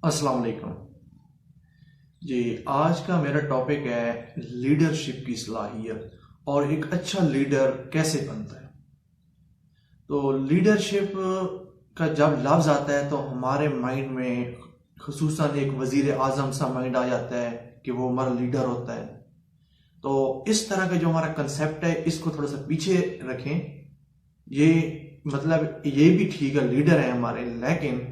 अस्सलाम वालेकुम जी। आज का मेरा टॉपिक है लीडरशिप की सलाहियत और एक अच्छा लीडर कैसे बनता है। तो लीडरशिप का जब लफ्ज़ आता है तो हमारे माइंड में खुसूसन एक वज़ीर आज़म सा माइंड आ जाता है कि वो हमारा लीडर होता है। तो इस तरह का जो हमारा कंसेप्ट है इसको थोड़ा सा पीछे रखें। ये मतलब ये भी ठीक है, लीडर है हमारे, लेकिन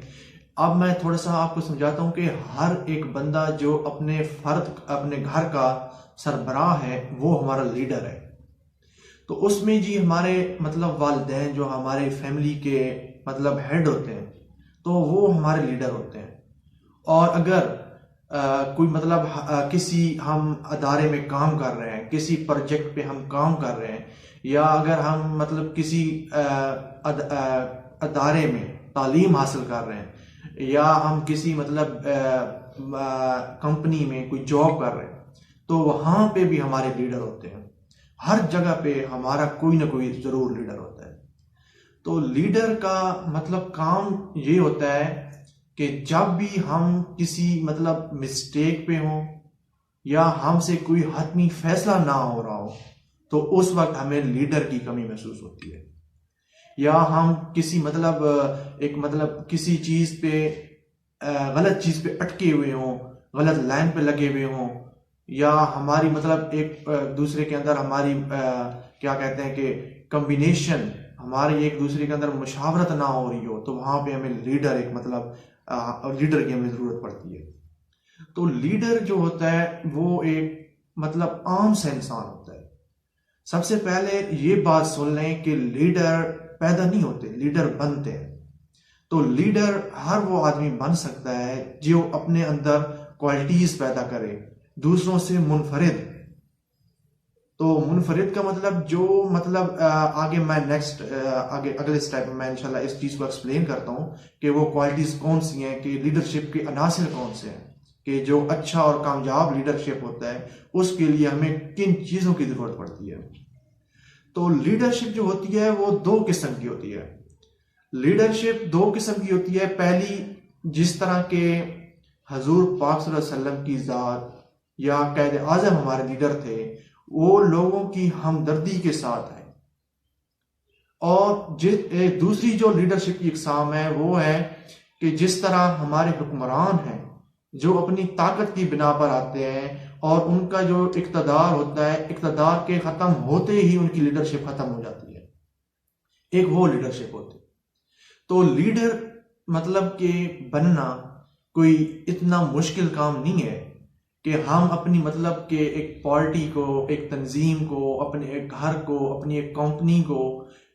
अब मैं थोड़ा सा आपको समझाता हूँ कि हर एक बंदा जो अपने फर्द अपने घर का सरबराह है वो हमारा लीडर है। तो उसमें जी हमारे मतलब वालिदैन जो हमारे फैमिली के मतलब हेड होते हैं तो वो हमारे लीडर होते हैं। और अगर कोई मतलब किसी हम अदारे में काम कर रहे हैं, किसी प्रोजेक्ट पे हम काम कर रहे हैं, या अगर हम मतलब किसी अदारे में तालीम हासिल कर रहे हैं, या हम किसी मतलब कंपनी में कोई जॉब कर रहे हैं, तो वहाँ पे भी हमारे लीडर होते हैं। हर जगह पे हमारा कोई ना कोई ज़रूर लीडर होता है। तो लीडर का मतलब काम ये होता है कि जब भी हम किसी मतलब मिस्टेक पे हों या हमसे कोई हतमी फैसला ना हो रहा हो तो उस वक्त हमें लीडर की कमी महसूस होती है। या हम किसी मतलब एक मतलब किसी चीज़ पे गलत चीज़ पे अटके हुए हों, गलत लाइन पे लगे हुए हों, या हमारी मतलब एक दूसरे के अंदर हमारी क्या कहते हैं कि कम्बिनेशन हमारी एक दूसरे के अंदर मुशावरत ना हो रही हो, तो वहाँ पे हमें लीडर एक मतलब लीडर की हमें ज़रूरत पड़ती है। तो लीडर जो होता है वो एक मतलब आम सा इंसान होता है। सबसे पहले ये बात सुन लें कि लीडर पैदा नहीं होते, लीडर बनते हैं। तो लीडर हर वो आदमी बन सकता है जो अपने अंदर क्वालिटीज पैदा करे, दूसरों से मुनफरिद। तो मुनफरिद का मतलब जो मतलब आगे मैं नेक्स्ट आगे अगले स्टेप में मैं इंशाल्लाह इस चीज़ को एक्सप्लेन करता हूँ कि वो क्वालिटीज कौन सी हैं, कि लीडरशिप के अनासिर कौन से हैं, कि जो अच्छा और कामयाब लीडरशिप होता है उसके लिए हमें किन चीज़ों की ज़रूरत पड़ती है। तो लीडरशिप जो होती है वो दो किस्म की होती है। लीडरशिप दो किस्म की होती है। पहली, जिस तरह के हजूर पाक सल्लल्लाहु अलैहि वसल्लम की ज़ात या कायद आज़म हमारे लीडर थे, वो लोगों की हमदर्दी के साथ है। और दूसरी जो लीडरशिप की इकसाम है वो है कि जिस तरह हमारे हुक्मरान हैं जो अपनी ताकत की बिना पर आते हैं और उनका जो इक़्तिदार होता है, इक़्तिदार के ख़त्म होते ही उनकी लीडरशिप ख़त्म हो जाती है। एक वो लीडरशिप होती है। तो लीडर मतलब कि बनना कोई इतना मुश्किल काम नहीं है कि हम अपनी मतलब कि एक पार्टी को, एक तंजीम को, अपने एक घर को, अपनी एक कंपनी को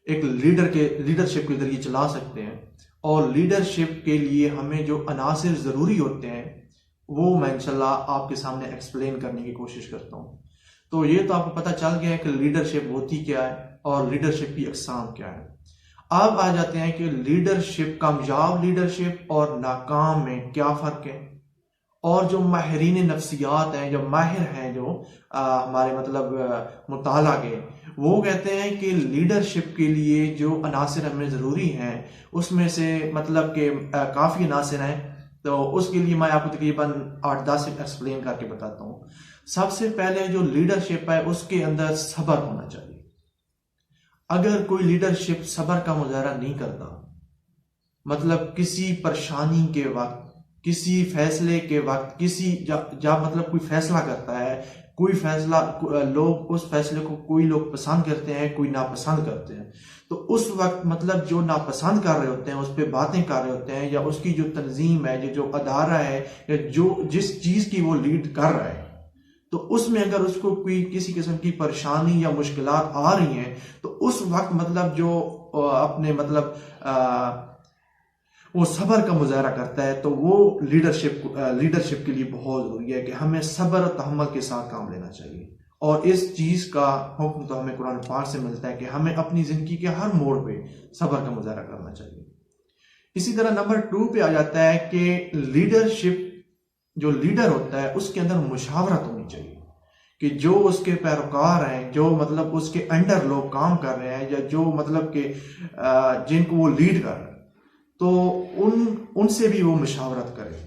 एक लीडरशिप के जरिए चला सकते हैं। और लीडरशिप के लिए हमें जो अनासिर ज़रूरी होते हैं वो मैं इंशाल्लाह आपके सामने एक्सप्लेन करने की कोशिश करता हूँ। तो ये तो आपको पता चल गया है कि लीडरशिप होती क्या है और लीडरशिप की अक़साम क्या है। अब आ जाते हैं कि लीडरशिप, कामयाब लीडरशिप और नाकाम में क्या फ़र्क है। और जो माहिरीन नफ्सियात हैं, जो माहिर हैं, जो हमारे मतलब मुताला के, वो कहते हैं कि लीडरशिप के लिए जो अनासिर हमें ज़रूरी हैं उसमें से मतलब कि काफ़ी अनासिर हैं। तो उसके लिए मैं आपको तकरीबन 8-10 एक्सप्लेन करके बताता हूँ। सबसे पहले जो लीडरशिप है उसके अंदर सब्र होना चाहिए। अगर कोई लीडरशिप सब्र का मुजाहरा नहीं करता, मतलब किसी परेशानी के वक्त, किसी फैसले के वक्त, किसी जब मतलब कोई फैसला करता है, कोई फैसला लोग उस फैसले को कोई लोग पसंद करते हैं, कोई नापसंद करते हैं। तो उस वक्त मतलब जो नापसंद कर रहे होते हैं, उस पर बातें कर रहे होते हैं, या उसकी जो तंजीम है, जो अदारा है, या जो जिस चीज़ की वो लीड कर रहा है, तो उसमें अगर उसको कोई किसी किस्म की परेशानी या मुश्किलात आ रही हैं तो उस वक्त मतलब जो अपने मतलब वो सब्र का मुजाहरा करता है, तो वो लीडरशिप के लिए बहुत ज़रूरी है कि हमें सब्र और तहम्मुल के साथ काम लेना चाहिए। और इस चीज़ का हुक्म तो हमें कुरान पाक से मिलता है कि हमें अपनी ज़िंदगी के हर मोड़ पे सब्र का मुजाहरा करना चाहिए। इसी तरह नंबर 2 पे आ जाता है कि लीडरशिप, जो लीडर होता है उसके अंदर मुशावरत होनी चाहिए, कि जो उसके पैरोकार हैं, जो मतलब उसके अंडर लोग काम कर रहे हैं, या जो मतलब कि जिनको वो लीड कर रहे हैं, तो उनसे भी वो मुशावरत करे।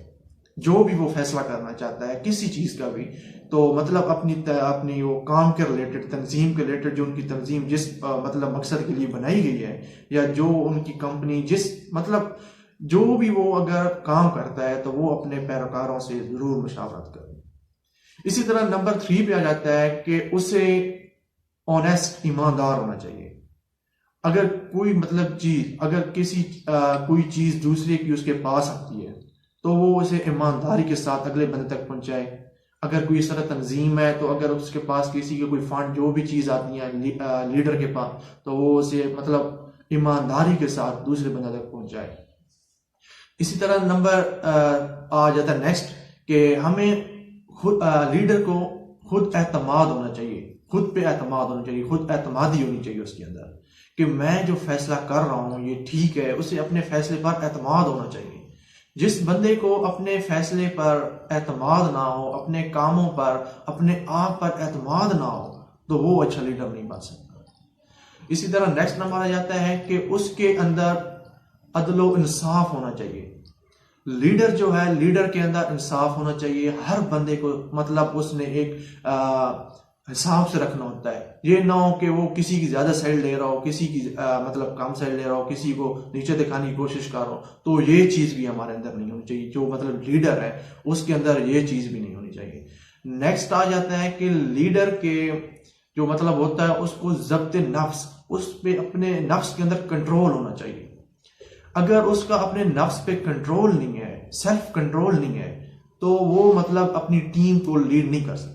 जो भी वो फैसला करना चाहता है किसी चीज़ का भी, तो मतलब अपनी वो काम के रिलेटेड, तंजीम के रिलेटेड, जो उनकी तंजीम जिस मतलब मकसद के लिए बनाई गई है, या जो उनकी कंपनी जिस मतलब जो भी वो अगर काम करता है, तो वो अपने पैरोकारों से ज़रूर मुशावरत करे। इसी तरह नंबर 3 पे आ जाता है कि उसे ऑनेस्ट, ईमानदार होना चाहिए। अगर कोई मतलब चीज, अगर कोई चीज दूसरे की उसके पास आती है, तो वो उसे ईमानदारी के साथ अगले बंदे तक पहुंचाए। अगर कोई इस तरह तंजीम है, तो अगर उसके पास किसी के कोई फंड, जो भी चीज आती है लीडर के पास, तो वो उसे मतलब ईमानदारी के साथ दूसरे बंदे तक पहुंचाए। इसी तरह नंबर आ जाता है नेक्स्ट, कि हमें खुद लीडर को खुद एतमाद होना चाहिए, खुद पे एतमाद होना चाहिए, खुद एतमादी होनी चाहिए उसके अंदर, कि मैं जो फैसला कर रहा हूं ये ठीक है। उसे अपने फैसले पर एतमाद होना चाहिए। जिस बंदे को अपने फैसले पर एतमाद ना हो, अपने कामों पर, अपने आप पर एतमाद ना हो, तो वो अच्छा लीडर नहीं बन सकता। इसी तरह नेक्स्ट नंबर आ जाता है कि उसके अंदर अदलो इंसाफ होना चाहिए। लीडर जो है, लीडर के अंदर इंसाफ होना चाहिए। हर बंदे को मतलब उसने एक हिसाब से रखना होता है। ये ना हो कि वो किसी की ज्यादा साइड ले रहा हो, किसी की मतलब कम साइड ले रहा हो, किसी को नीचे दिखाने की कोशिश कर रहा हो। तो ये चीज भी हमारे अंदर नहीं होनी चाहिए। जो मतलब लीडर है उसके अंदर ये चीज भी नहीं होनी चाहिए। नेक्स्ट आ जाता है कि लीडर के जो मतलब होता है, उसको जब्त नफ्स, उस पे अपने नफ्स के अंदर कंट्रोल होना चाहिए। अगर उसका अपने नफ्स पे कंट्रोल नहीं है, सेल्फ कंट्रोल नहीं है, तो वो मतलब अपनी टीम को लीड नहीं कर सकता।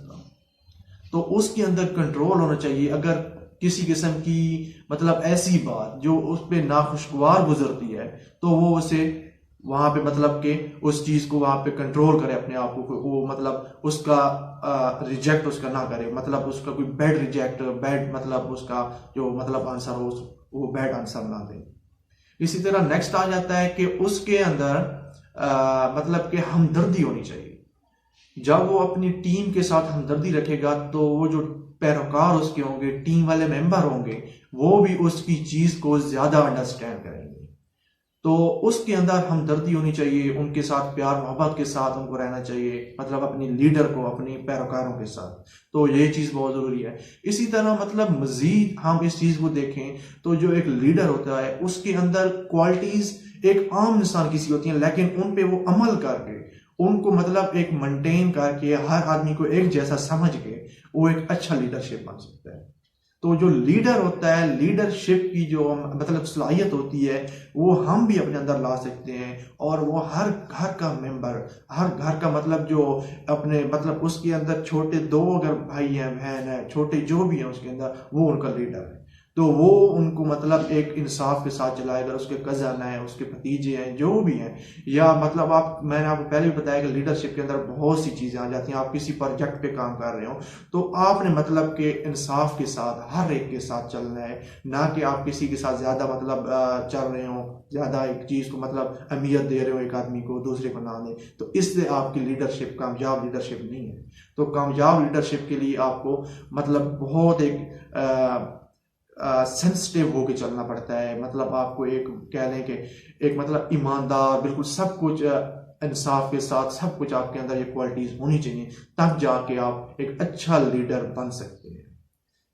तो उसके अंदर कंट्रोल होना चाहिए। अगर किसी किस्म की मतलब ऐसी बात जो उस पर नाखुशगवार गुजरती है, तो वो उसे वहां पे मतलब के उस चीज को वहां पे कंट्रोल करे अपने आप को। वो मतलब उसका रिजेक्ट उसका ना करे, मतलब उसका कोई बैड रिजेक्ट, बैड मतलब उसका जो मतलब आंसर हो, वो बैड आंसर ना दे। इसी तरह नेक्स्ट आ जाता है कि उसके अंदर मतलब कि हमदर्दी होनी चाहिए। जब वो अपनी टीम के साथ हमदर्दी रखेगा, तो वो जो पैरोकार उसके होंगे, टीम वाले मेंबर होंगे, वो भी उसकी चीज को ज्यादा अंडरस्टैंड करेंगे। तो उसके अंदर हमदर्दी होनी चाहिए, उनके साथ प्यार मोहब्बत के साथ उनको रहना चाहिए, मतलब अपनी लीडर को, अपनी पैरोकारों के साथ। तो ये चीज बहुत जरूरी है। इसी तरह मतलब मजीद हम इस चीज को देखें, तो जो एक लीडर होता है उसके अंदर क्वालिटीज एक आम इंसान की सी होती हैं, लेकिन उन पे वो अमल करके, उनको मतलब एक मेंटेन करके, हर आदमी को एक जैसा समझ के वो एक अच्छा लीडरशिप बन सकता है। तो जो लीडर होता है, लीडरशिप की जो मतलब सलाहियत होती है, वो हम भी अपने अंदर ला सकते हैं। और वो हर घर का मेंबर, हर घर का मतलब जो अपने मतलब उसके अंदर छोटे 2 अगर भाई हैं, बहन है, छोटे जो भी हैं उसके अंदर, वो उनका लीडर है। तो वो उनको मतलब एक इंसाफ के साथ चलाएगा। उसके कजन है, उसके भतीजे हैं, जो भी हैं, या मतलब मैंने आपको पहले भी बताया कि लीडरशिप के अंदर बहुत सी चीजें आ जाती हैं। आप किसी प्रोजेक्ट पे काम कर रहे हो, तो आपने मतलब के इंसाफ के साथ हर एक के साथ चलना है, ना कि आप किसी के साथ ज्यादा मतलब चल रहे हो, ज्यादा एक चीज को मतलब अहमियत दे रहे हो एक आदमी को, दूसरे को ना दे। तो इससे आपकी लीडरशिप कामयाब लीडरशिप नहीं है। तो कामयाब लीडरशिप के लिए आपको मतलब बहुत एक सेंसिटिव होके चलना पड़ता है। मतलब आपको एक कह लें कि एक मतलब ईमानदार, बिल्कुल सब कुछ इंसाफ के साथ सब कुछ आपके अंदर ये क्वालिटीज होनी चाहिए, तब जाके आप एक अच्छा लीडर बन सकते हैं।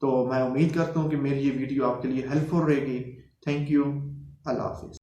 तो मैं उम्मीद करता हूँ कि मेरी ये वीडियो आपके लिए हेल्पफुल रहेगी। Thank you. Allah Hafiz.